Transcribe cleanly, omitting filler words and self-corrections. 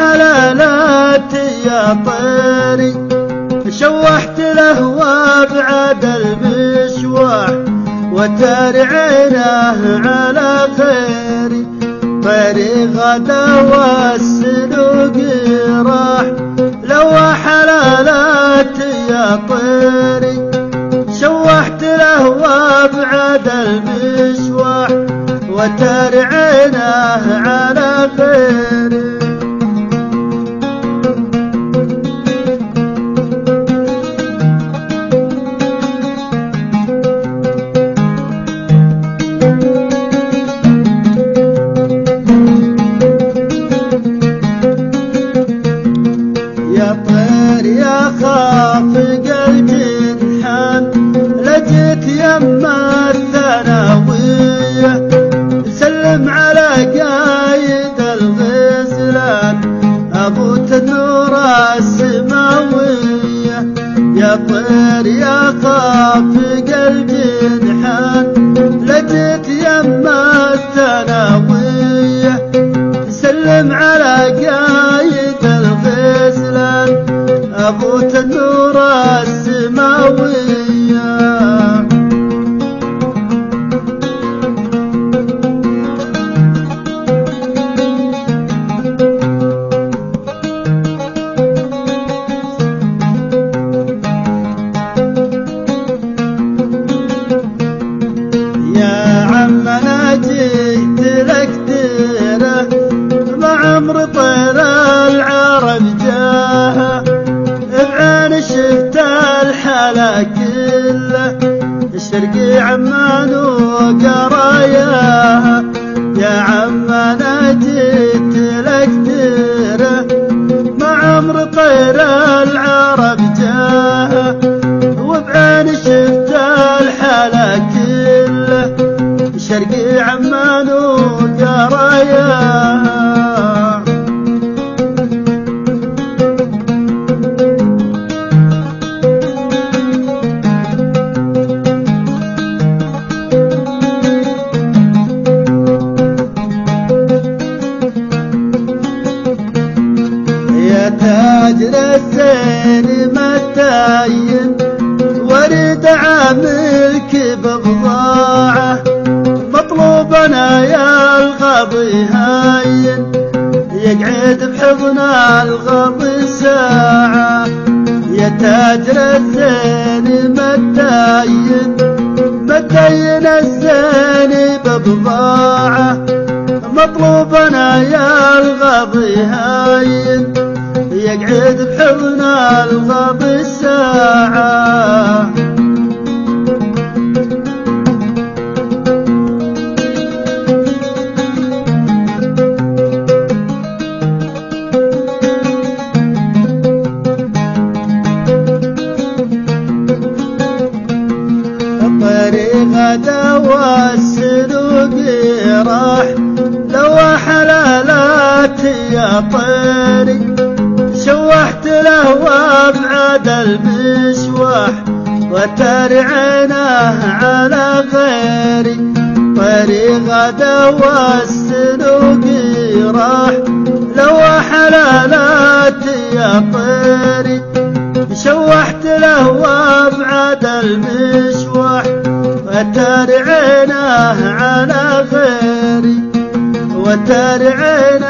حلالات يا طيري شوحت له وابعد المشواح وتاري عينه على خيري طيري غدا والسلوق راح لو حلالات يا طيري شوحت له وابعد المشواح وتاري عينه على خيري يا طير يا خافق الجنحان لجيت يما الثانوية سلم على قايد الغزلان أبو تنور السماوية يا طير يا خافق الجنحان لجيت يما الثانوية سلم على قايد الغزلان أبو تنور السماوية يا عم أنا جيت لك ديره مع عمر طير العرب جاها بعين شفت الحلا كله الشرقي عمان وقراياها يا عم أنا جيت لك ديره مع عمر طير العرب جاها وبعين شفت الحلا كله الشرقي عمان وقراياها يا تاجر الزين متاين ورد عاملك ببضاعة مطلوبنا يا الغضي هاين يقعد بحضن الغضي ساعة يا تاجر الزين متاين الزين ببضاعة مطلوبنا يا الغضي هاين يقعد بحضن الغضي ساعة غدا والسلوق راح لو حلالات يا طيري شوحت له وابعد المشواح وتاري عينه على غيري طيري غدا والسلوق راح لو حلالات يا طيري شوحت له وابعد المشواح وتاري عينه على غيري وتاري عينه